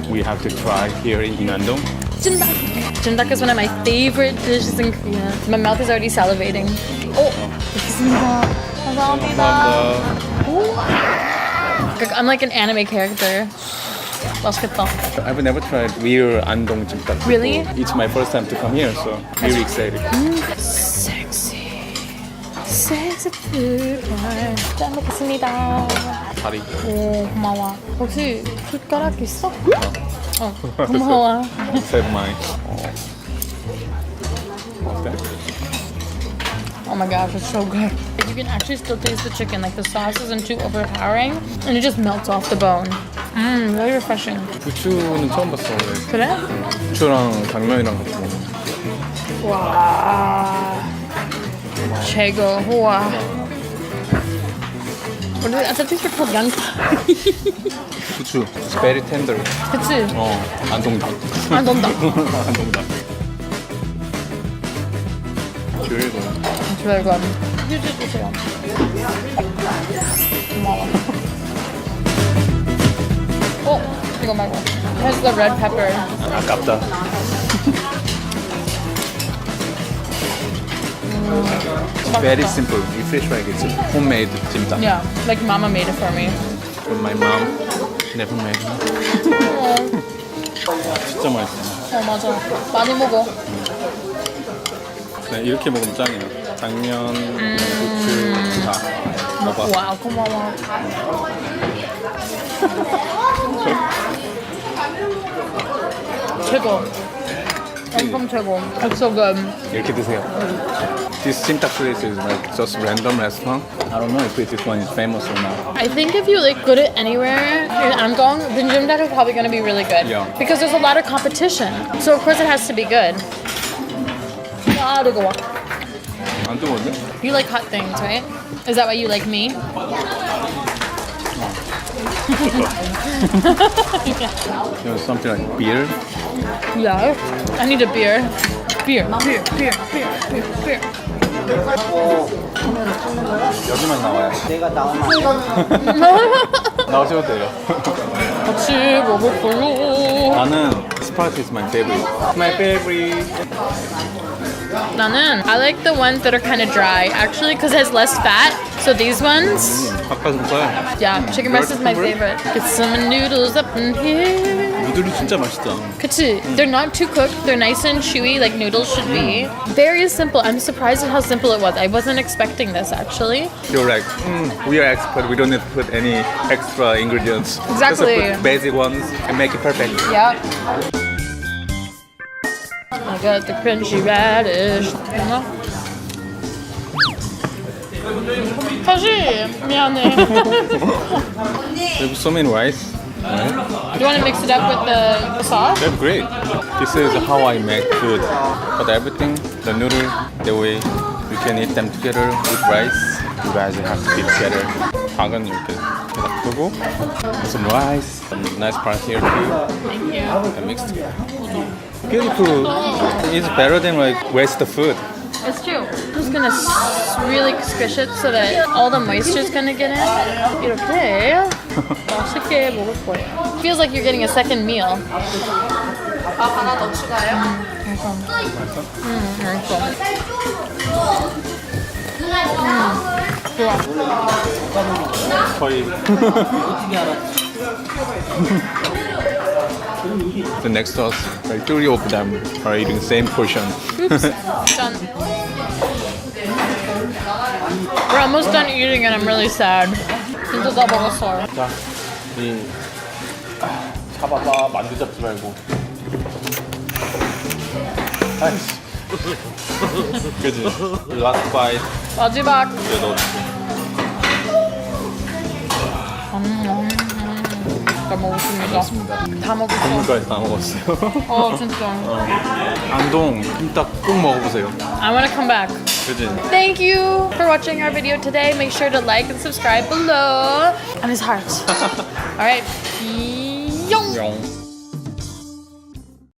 we have to try here in An-dong. Jimdak. Jimdak is one of my favorite dishes in Korea. My mouth is already salivating. Oh, 있습니다. 감사합니다. I'm like an anime character. 맛있겠다. I've never tried real An-dong JJimdak. Really? It's my first time to come here, so really excited. Sexy. Sexy food. 잘 먹겠습니다. 다리. 오, 고마워. 혹시 숟가락 있어? 고마워. Save mine. 어때? Oh my gosh, it's so good. You can actually still taste the chicken. Like the sauce isn't too overpowering, and it just melts off the bone. Very refreshing. 부추는 처음 봤어. 원래. 그래? 부추랑 당면이랑 같이 먹는. 와, 최고. 우와. What is it? I thought these were called 양파. 부추. It's very tender. 그치? 안동닭. 안동닭. 안동닭. 귤고. Very good. 휴지 주세요. 고마워. 이거 말고. It has the red pepper. 아깝다. Very simple. You feel like it's homemade jimdak. Yeah, like mama made it for me. But my mom never made it. 진짜 맛있어. 맞아. 많이 먹어. 네, 이렇게 먹으면 짱이야. 당면, 부추 다 먹어. 와, 고마워. 최고. 엄청 최고. It's so good. 이렇게 드세요. This jimdak place is like just random restaurant. I don't know if this one is famous or not. I think if you like go to anywhere in An-dong, then Jimdak is probably going to be really good. Yeah. Because there's a lot of competition. So of course it has to be good. 아, 뜨거워. 안 뜨거운데? You like hot things, right? Is that why you like me? You know, something like beer. Yeah. I need a beer. Beer. 여기만 나와요. 나오셔도 돼요. 같이 먹을걸요. 나는 Sprite is my favorite. My favorite. 나는 I like the ones that are kind of dry actually because it has less fat. So these ones, 닭가슴살. yeah, chicken breast is my favorite. Get some noodles up in here. 누들이 진짜 맛있다. 그치? They're not too cooked. They're nice and chewy like noodles should be. Very simple. I'm surprised at how simple it was. I wasn't expecting this actually. You're like, we are expert. We don't need to put any extra ingredients. Exactly. Just put basic ones and make it perfect. Yep. I got the crunchy radish. 다시 미안해. There's so many rice. You want to mix it up with the sauce? That's great. This is how I make food. But everything, the noodle, the way you can eat them together with rice. You guys have to be together. 닭은 이렇게 놔두고 some rice, some nice part here too. Thank you. And mix together. Beautiful. It's better than like waste the food. It's true. I'm just gonna really squish it so that all the moisture is gonna get in. 이렇게 맛있게 먹을 거예요. Feels like you're getting a second meal. 하나 더 추가요? 맛있어. 좋아. 거의. The next to us, like 3 of them are eating the same portion. Oops. Done. We're almost done eating and I'm really sad. 진짜 다 먹었어. 자, 이 잡아봐 만두 잡지 말고. 아이씨. 그지? Last bite. 마지막. 이제 넣어줄게. 다 먹었습니다. 다 먹었어. 국물까지 다 먹었어요. 진짜. 안동 김딱 꼭 먹어보세요. I want to come back. 그지? Thank you for watching our video today. Make sure to like and subscribe below. And his heart. All right. 용. 영.